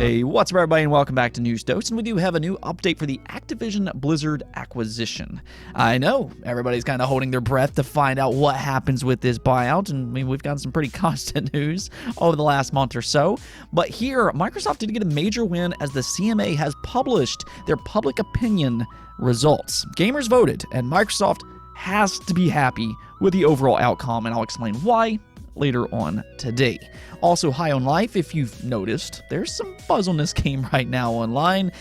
Hey, what's up everybody and welcome back to News Dose, and we do have a new update for the Activision Blizzard acquisition. I know, everybody's kind of holding their breath to find out what happens with this buyout, and we've gotten some pretty constant news over the last month or so. But here, Microsoft did get a major win as the CMA has published their public opinion results. Gamers voted, and Microsoft has to be happy with the overall outcome, and I'll explain why later on today. Also, high on life, if you've noticed, there's some buzz on this game right now online,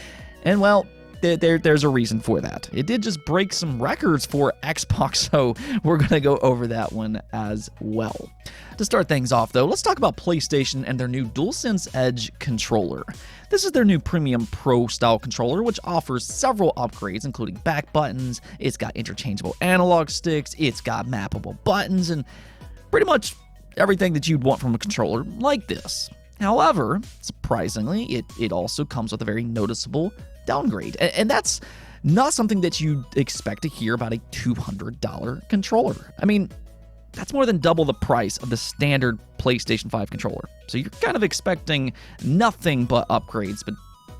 and well, there's a reason for that. It did just break some records for Xbox, so we're going to go over that one as well. To start things off, though, let's talk about PlayStation and their new Dualsense Edge controller. This is their new Premium Pro style controller, which offers several upgrades, including back buttons, it's got interchangeable analog sticks, it's got mappable buttons, and pretty much everything that you'd want from a controller like this. However, surprisingly, it also comes with a very noticeable downgrade. And that's not something that you'd expect to hear about a $200 controller. I mean, that's more than double the price of the standard PlayStation 5 controller. So you're kind of expecting nothing but upgrades, but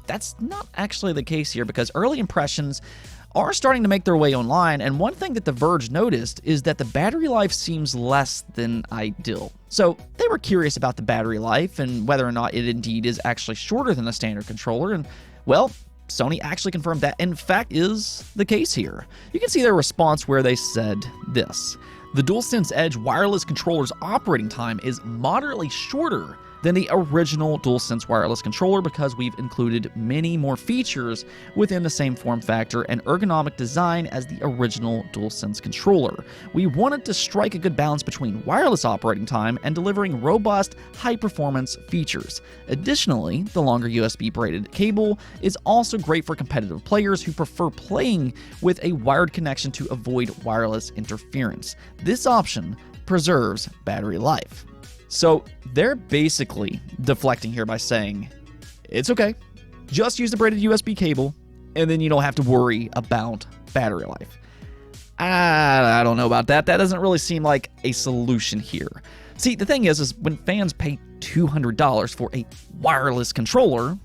that's not actually the case here because early impressions are starting to make their way online, and one thing that The Verge noticed is that the battery life seems less than ideal. So they were curious about the battery life and whether or not it indeed is actually shorter than the standard controller, and well, Sony actually confirmed that in fact is the case here. You can see their response where they said this: "The DualSense Edge wireless controller's operating time is moderately shorter than the original DualSense wireless controller because we've included many more features within the same form factor and ergonomic design as the original DualSense controller. We wanted to strike a good balance between wireless operating time and delivering robust, high-performance features. Additionally, the longer USB-braided cable is also great for competitive players who prefer playing with a wired connection to avoid wireless interference. This option preserves battery life." So they're basically deflecting here by saying, it's okay, just use the braided USB cable, and then you don't have to worry about battery life. I don't know about that. That doesn't really seem like a solution here. See, the thing is when fans pay $200 for a wireless controller,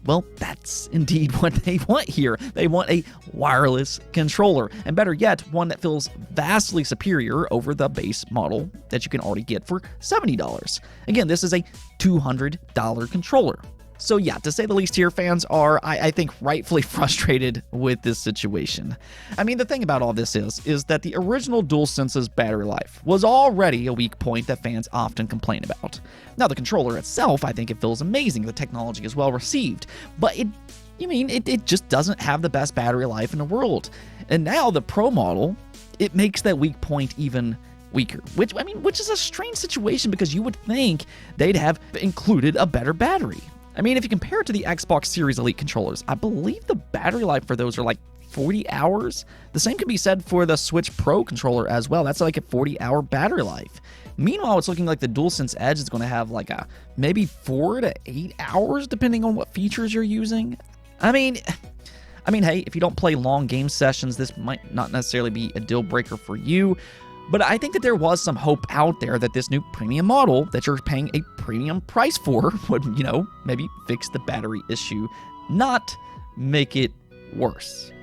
well, that's indeed what they want here. They want a wireless controller, and better yet, one that feels vastly superior over the base model that you can already get for $70. Again, this is a $200 controller. So yeah, to say the least here, fans are, I think, rightfully frustrated with this situation. I mean, the thing about all this is that the original DualSense's battery life was already a weak point that fans often complain about. Now, the controller itself, I think it feels amazing. The technology is well received, but it just doesn't have the best battery life in the world. And now the Pro model, it makes that weak point even weaker, which is a strange situation because you would think they'd have included a better battery. I mean, if you compare it to the Xbox Series Elite controllers, I believe the battery life for those are like 40 hours. The same can be said for the Switch Pro controller as well. That's like a 40-hour battery life. Meanwhile, it's looking like the DualSense Edge is going to have like a maybe 4 to 8 hours depending on what features you're using. I mean, hey, if you don't play long game sessions, this might not necessarily be a deal breaker for you. But I think that there was some hope out there that this new premium model that you're paying a premium price for would, maybe fix the battery issue, not make it worse.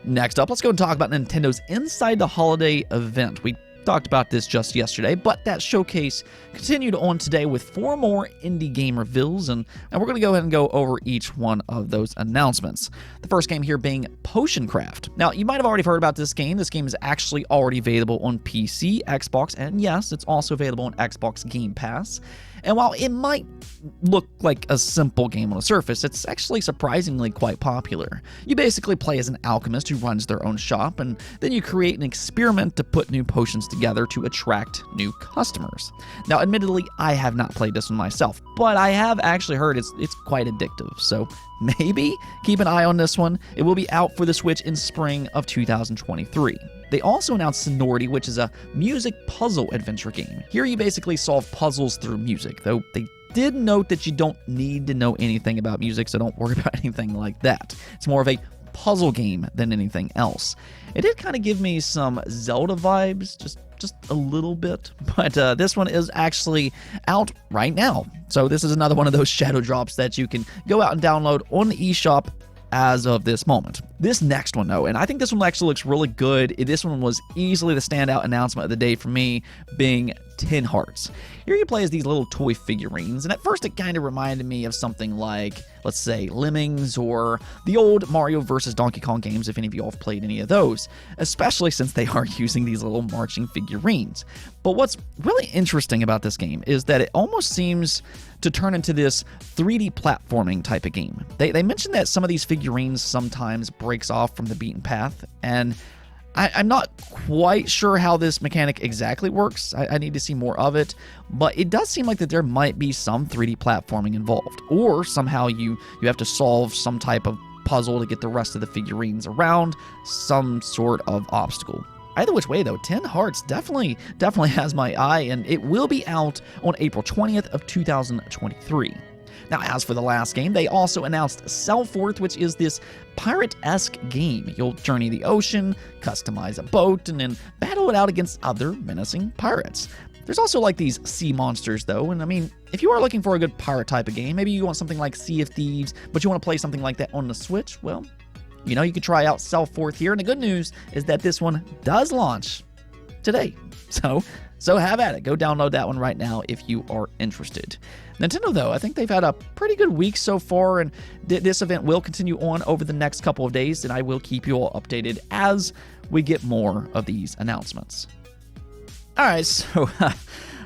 Next up, let's go and talk about Nintendo's Inside the Holiday event. We talked about this just yesterday, but that showcase continued on today with 4 more indie game reveals, and we're going to go ahead and go over each one of those announcements. The first game here being Potion Craft. Now, you might have already heard about this game. This game is actually already available on PC, Xbox, and yes, it's also available on Xbox Game Pass. And while it might look like a simple game on the surface, it's actually surprisingly quite popular. You basically play as an alchemist who runs their own shop, and then you create an experiment to put new potions together to attract new customers. Now, admittedly, I have not played this one myself, but I have actually heard it's quite addictive, so maybe keep an eye on this one. It will be out for the Switch in spring of 2023. They also announced Sonority, which is a music puzzle adventure game. Here you basically solve puzzles through music, though they did note that you don't need to know anything about music, so don't worry about anything like that. It's more of a puzzle game than anything else. It did kind of give me some Zelda vibes, just a little bit, but this one is actually out right now. So this is another one of those shadow drops that you can go out and download on the eShop as of this moment. This next one, though, and I think this one actually looks really good. This one was easily the standout announcement of the day for me, being 10 Hearts. Here you play as these little toy figurines, and at first it kind of reminded me of something like, let's say, Lemmings or the old Mario vs. Donkey Kong games, if any of you all have played any of those, especially since they are using these little marching figurines. But what's really interesting about this game is that it almost seems to turn into this 3D platforming type of game. They mentioned that some of these figurines sometimes breaks off from the beaten path, and I'm not quite sure how this mechanic exactly works. I need to see more of it, but it does seem like that there might be some 3D platforming involved, or somehow you have to solve some type of puzzle to get the rest of the figurines around some sort of obstacle. Either which way, though, 10 Hearts definitely has my eye, and it will be out on April 20th of 2023. Now, as for the last game, they also announced Selforth, which is this pirate-esque game. You'll journey the ocean, customize a boat, and then battle it out against other menacing pirates. There's also like these sea monsters, though, and I mean, if you are looking for a good pirate type of game, maybe you want something like Sea of Thieves, but you want to play something like that on the Switch, well, you know, you could try out Selforth here, and the good news is that this one does launch today. So have at it. Go download that one right now if you are interested. Nintendo, though, I think they've had a pretty good week so far, and this event will continue on over the next couple of days, and I will keep you all updated as we get more of these announcements. All right, so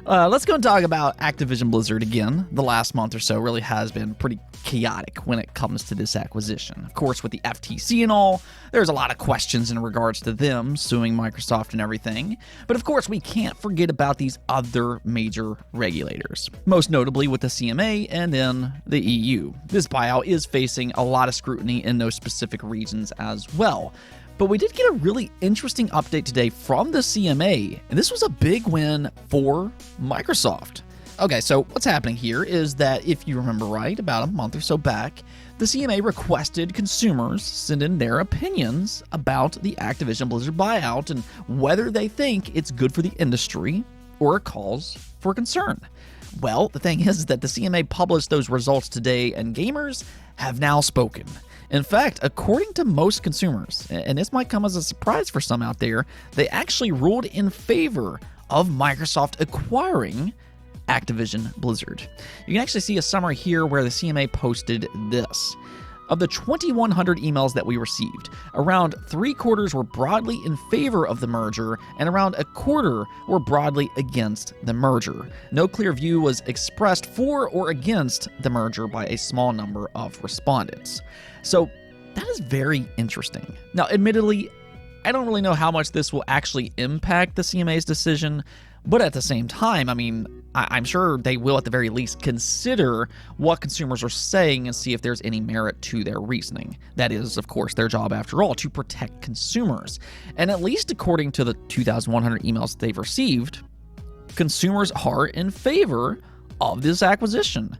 let's go and talk about Activision Blizzard again. The last month or so really has been pretty chaotic when it comes to this acquisition. Of course, with the FTC and all, there's a lot of questions in regards to them suing Microsoft and everything. But of course, we can't forget about these other major regulators, most notably with the CMA and then the EU. This buyout is facing a lot of scrutiny in those specific regions as well. But we did get a really interesting update today from the CMA, and this was a big win for Microsoft. Okay, so what's happening here is that, if you remember right, about a month or so back, the CMA requested consumers send in their opinions about the Activision Blizzard buyout and whether they think it's good for the industry or a cause for concern. Well, the thing is that the CMA published those results today, and gamers have now spoken. In fact, according to most consumers, and this might come as a surprise for some out there, they actually ruled in favor of Microsoft acquiring Activision Blizzard. You can actually see a summary here where the CMA posted this. Of the 2,100 emails that we received, around 3/4 were broadly in favor of the merger, and around 1/4 were broadly against the merger. No clear view was expressed for or against the merger by a small number of respondents. So that is very interesting. Now, admittedly, I don't really know how much this will actually impact the CMA's decision, but at the same time, I mean, I'm sure they will at the very least consider what consumers are saying and see if there's any merit to their reasoning. That is, of course, their job after all, to protect consumers. And at least according to the 2,100 emails they've received, consumers are in favor of this acquisition.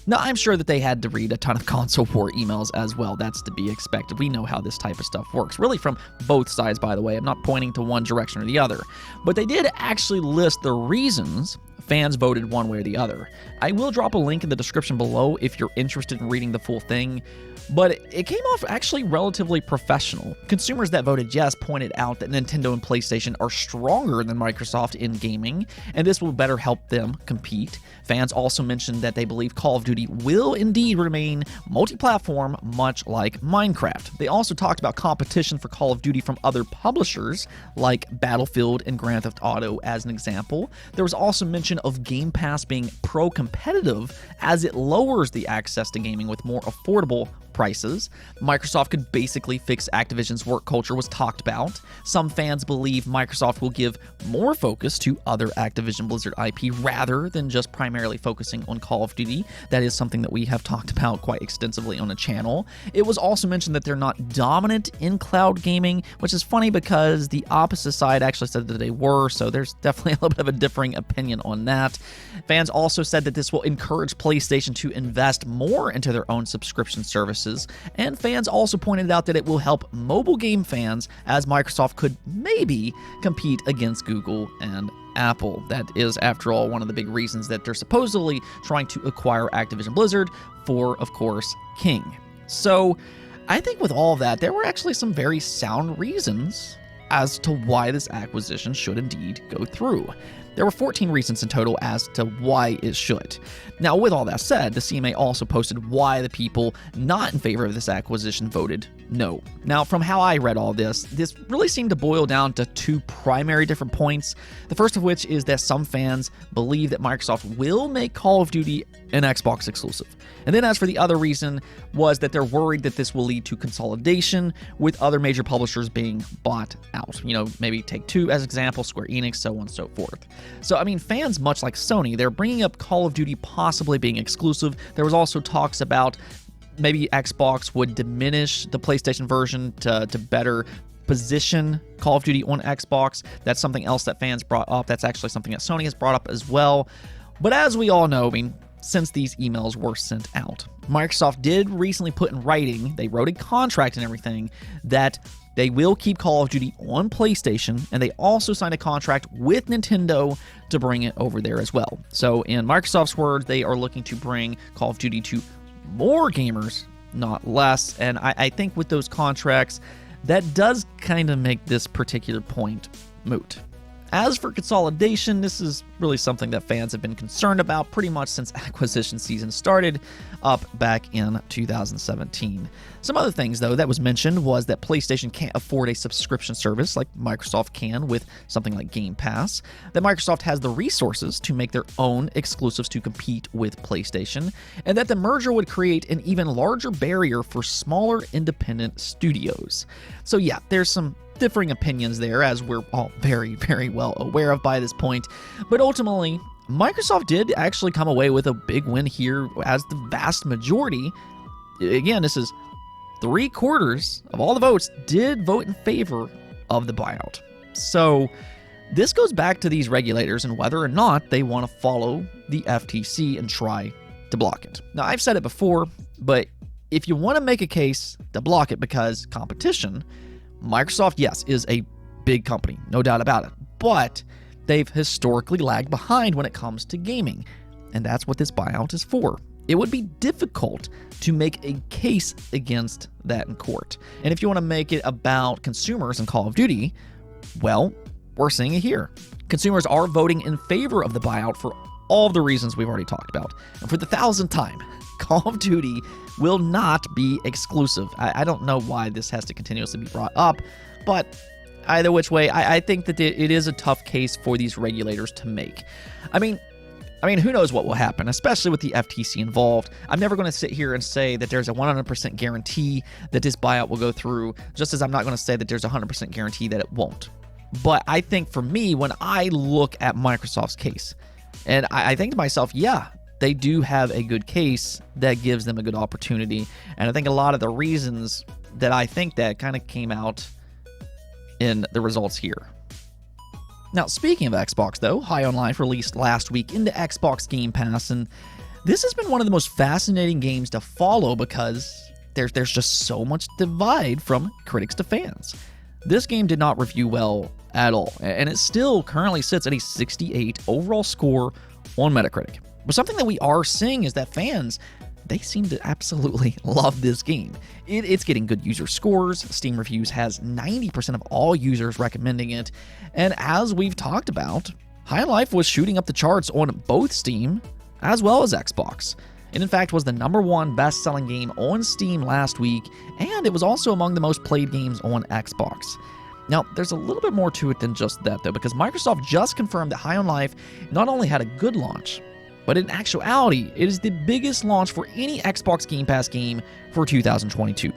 Now, I'm sure that they had to read a ton of console war emails as well. That's to be expected. We know how this type of stuff works. Really from both sides, by the way. I'm not pointing to one direction or the other. But they did actually list the reasons fans voted one way or the other. I will drop a link in the description below if you're interested in reading the full thing. But it came off actually relatively professional. Consumers that voted yes pointed out that Nintendo and PlayStation are stronger than Microsoft in gaming, and this will better help them compete. Fans also mentioned that they believe Call of Duty will indeed remain multi-platform, much like Minecraft. They also talked about competition for Call of Duty from other publishers, like Battlefield and Grand Theft Auto as an example. There was also mention of Game Pass being pro-competitive, as it lowers the access to gaming with more affordable prices. Microsoft could basically fix Activision's work culture was talked about. Some fans believe Microsoft will give more focus to other Activision Blizzard IP rather than just primarily focusing on Call of Duty. That is something that we have talked about quite extensively on the channel. It was also mentioned that they're not dominant in cloud gaming, which is funny because the opposite side actually said that they were, so there's definitely a little bit of a differing opinion on that. Fans also said that this will encourage PlayStation to invest more into their own subscription services services, and fans also pointed out that it will help mobile game fans, as Microsoft could maybe compete against Google and Apple. That is, after all, one of the big reasons that they're supposedly trying to acquire Activision Blizzard for, of course, King. So I think with all of that, there were actually some very sound reasons as to why this acquisition should indeed go through. There were 14 reasons in total as to why it should. Now, with all that said, the CMA also posted why the people not in favor of this acquisition voted no. Now, from how I read all this really seemed to boil down to two primary different points. The first of which is that some fans believe that Microsoft will make Call of Duty an Xbox exclusive. And then as for the other reason was that they're worried that this will lead to consolidation with other major publishers being bought out. Maybe Take-Two as an example, Square Enix, so on and so forth. So, fans, much like Sony, they're bringing up Call of Duty possibly being exclusive. There was also talks about maybe Xbox would diminish the PlayStation version to better position Call of Duty on Xbox. That's something else that fans brought up. That's actually something that Sony has brought up as well. But as we all know, since these emails were sent out, Microsoft did recently put in writing, they wrote a contract and everything, that they will keep Call of Duty on PlayStation, and they also signed a contract with Nintendo to bring it over there as well. So in Microsoft's words, they are looking to bring Call of Duty to more gamers, not less. And I think with those contracts, that does kind of make this particular point moot. As for consolidation, this is really something that fans have been concerned about pretty much since acquisition season started up back in 2017. Some other things, though, that was mentioned was that PlayStation can't afford a subscription service like Microsoft can with something like Game Pass, that Microsoft has the resources to make their own exclusives to compete with PlayStation, and that the merger would create an even larger barrier for smaller independent studios. So yeah, there's some differing opinions there, as we're all very, very well aware of by this point. But ultimately, Microsoft did actually come away with a big win here, as the vast majority, again, this is 3/4 of all the votes, did vote in favor of the buyout. So this goes back to these regulators and whether or not they want to follow the FTC and try to block it. Now, I've said it before, but if you want to make a case to block it because competition, Microsoft, yes, is a big company, no doubt about it, but they've historically lagged behind when it comes to gaming, and that's what this buyout is for. It would be difficult to make a case against that in court. And if you want to make it about consumers and Call of Duty, well, we're seeing it here. Consumers are voting in favor of the buyout for all of the reasons we've already talked about. And for the 1,000th time, Call of Duty will not be exclusive. I don't know why this has to continuously be brought up, but either which way, I think that it is a tough case for these regulators to make. I mean, who knows what will happen, especially with the FTC involved. I'm never going to sit here and say that there's a 100% guarantee that this buyout will go through, just as I'm not going to say that there's a 100% guarantee that it won't. But I think for me, when I look at Microsoft's case, and I think to myself, yeah, they do have a good case that gives them a good opportunity. And I think a lot of the reasons that I think that kind of came out in the results here. Now, speaking of Xbox, though, High on Life released last week into Xbox Game Pass, and this has been one of the most fascinating games to follow because there's just so much divide from critics to fans. This game did not review well at all, and it still currently sits at a 68 overall score on Metacritic. But something that we are seeing is that fans, they seem to absolutely love this game. It's getting good user scores. Steam Reviews has 90% of all users recommending it. And as we've talked about, High on Life was shooting up the charts on both Steam as well as Xbox. It in fact was the #1 best-selling game on Steam last week, and it was also among the most played games on Xbox. Now, there's a little bit more to it than just that, though, because Microsoft just confirmed that High on Life not only had a good launch, but in actuality, it is the biggest launch for any Xbox Game Pass game for 2022.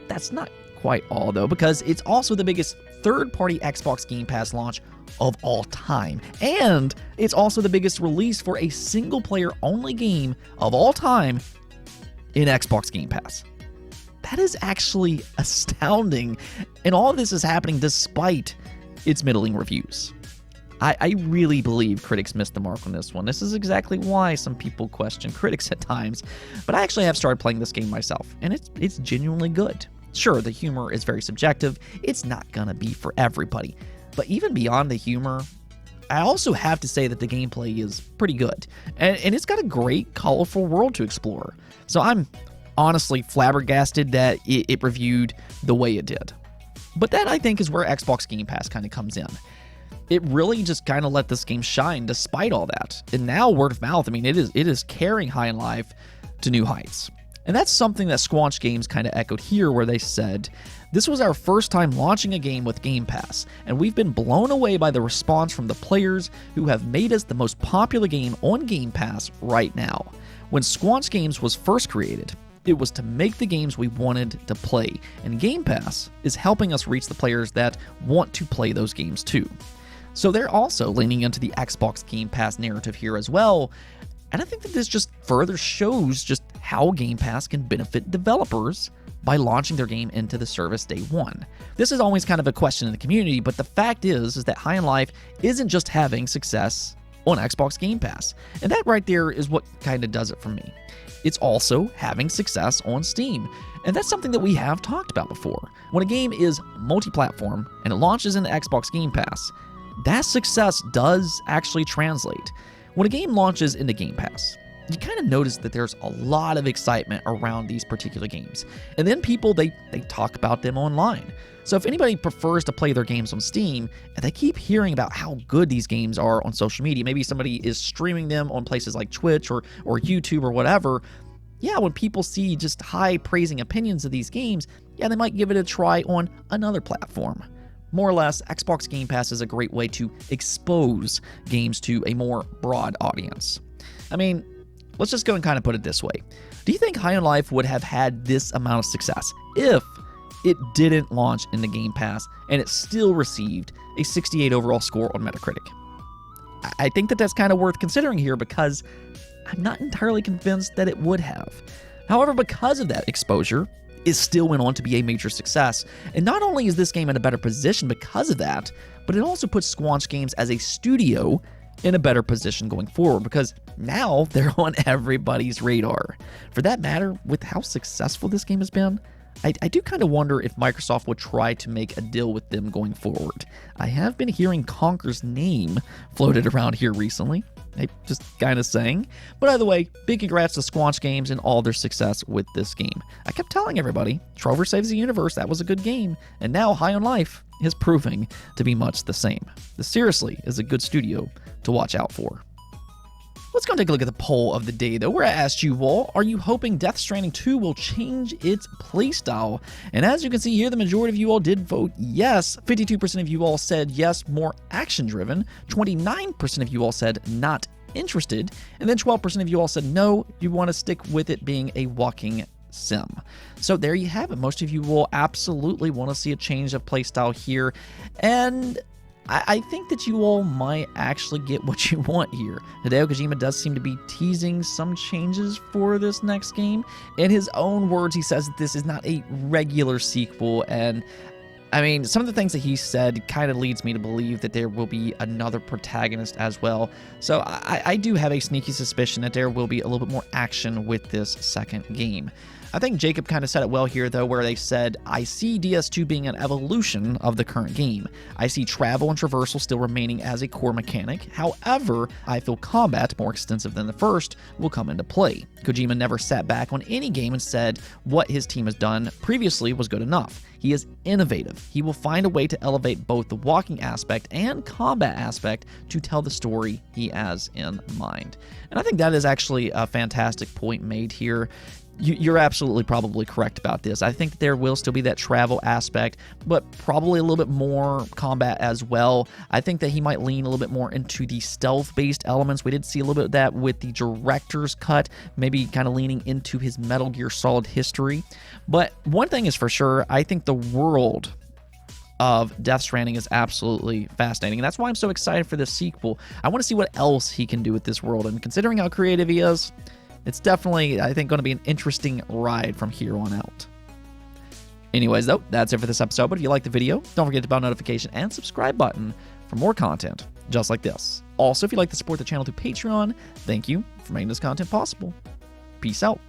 That's not quite all, though, because it's also the biggest third-party Xbox Game Pass launch of all time. And it's also the biggest release for a single-player-only game of all time in Xbox Game Pass. That is actually astounding, and all of this is happening despite its middling reviews. I really believe critics missed the mark on this one. This is exactly why some people question critics at times, but I actually have started playing this game myself, and it's genuinely good. Sure, the humor is very subjective. It's not gonna be for everybody, but even beyond the humor, I also have to say that the gameplay is pretty good, and it's got a great, colorful world to explore. So I'm honestly flabbergasted that it reviewed the way it did. But that, I think, is where Xbox Game Pass kind of comes in. It really just kind of let this game shine despite all that. And now word of mouth, I mean, it is carrying High on Life to new heights. And that's something that Squanch Games kind of echoed here, where they said, "This was our first time launching a game with Game Pass, and we've been blown away by the response from the players who have made us the most popular game on Game Pass right now." When Squanch Games was first created, it was to make the games we wanted to play, and Game Pass is helping us reach the players that want to play those games too. So they're also leaning into the Xbox Game Pass narrative here as well, and I think that this just further shows just how Game Pass can benefit developers by launching their game into the service day one. This is always kind of a question in the community, but the fact is that High on Life isn't just having success on Xbox Game Pass, and that right there is what kind of does it for me. It's also having success on Steam, and that's something that we have talked about before. When a game is multi-platform and it launches into Xbox Game Pass, that success does actually translate. When a game launches into Game Pass, you kind of notice that there's a lot of excitement around these particular games. And then people, they talk about them online. So if anybody prefers to play their games on Steam, and they keep hearing about how good these games are on social media, maybe somebody is streaming them on places like Twitch or YouTube or whatever, yeah, when people see just high praising opinions of these games, yeah, they might give it a try on another platform. More or less, Xbox Game Pass is a great way to expose games to a more broad audience. I mean, let's just go and kind of put it this way. Do you think High on Life would have had this amount of success if it didn't launch in the Game Pass and it still received a 68 overall score on Metacritic? I think that that's kind of worth considering here, because I'm not entirely convinced that it would have. However, because of that exposure, it still went on to be a major success. And not only is this game in a better position because of that, but it also puts Squanch Games as a studio in a better position going forward, because now they're on everybody's radar. For that matter, with how successful this game has been, I do kind of wonder if Microsoft would try to make a deal with them going forward. I have been hearing Conker's name floated around here recently. I'm just kind of saying. But either way, big congrats to Squanch Games and all their success with this game. I kept telling everybody, Trover Saves the Universe, that was a good game. And now High on Life is proving to be much the same. This seriously is a good studio to watch out for. Let's go and take a look at the poll of the day, though, where I asked you all, are you hoping Death Stranding 2 will change its playstyle? And as you can see here, the majority of you all did vote yes. 52% of you all said yes, more action-driven. 29% of you all said not interested. And then 12% of you all said no, you want to stick with it being a walking sim. So there you have it. Most of you will absolutely want to see a change of playstyle here. And I think that you all might actually get what you want here. Hideo Kojima does seem to be teasing some changes for this next game. In his own words, he says that this is not a regular sequel, and I mean, some of the things that he said kind of leads me to believe that there will be another protagonist as well. So I do have a sneaky suspicion that there will be a little bit more action with this second game. I think Jacob kind of said it well here, though, where they said, I see DS2 being an evolution of the current game. I see travel and traversal still remaining as a core mechanic. However, I feel combat, more extensive than the first, will come into play. Kojima never sat back on any game and said what his team has done previously was good enough. He is innovative. He will find a way to elevate both the walking aspect and combat aspect to tell the story he has in mind. And I think that is actually a fantastic point made here. You're absolutely probably correct about this. I think there will still be that travel aspect, but probably a little bit more combat as well. I think that he might lean a little bit more into the stealth-based elements. We did see a little bit of that with the director's cut, maybe kind of leaning into his Metal Gear Solid history. But one thing is for sure, I think the world of Death Stranding is absolutely fascinating, and that's why I'm so excited for this sequel. I want to see what else he can do with this world, and considering how creative he is, it's definitely, I think, going to be an interesting ride from here on out. Anyways, though, that's it for this episode. But if you liked the video, don't forget the bell notification and subscribe button for more content just like this. Also, if you'd like to support the channel through Patreon, thank you for making this content possible. Peace out.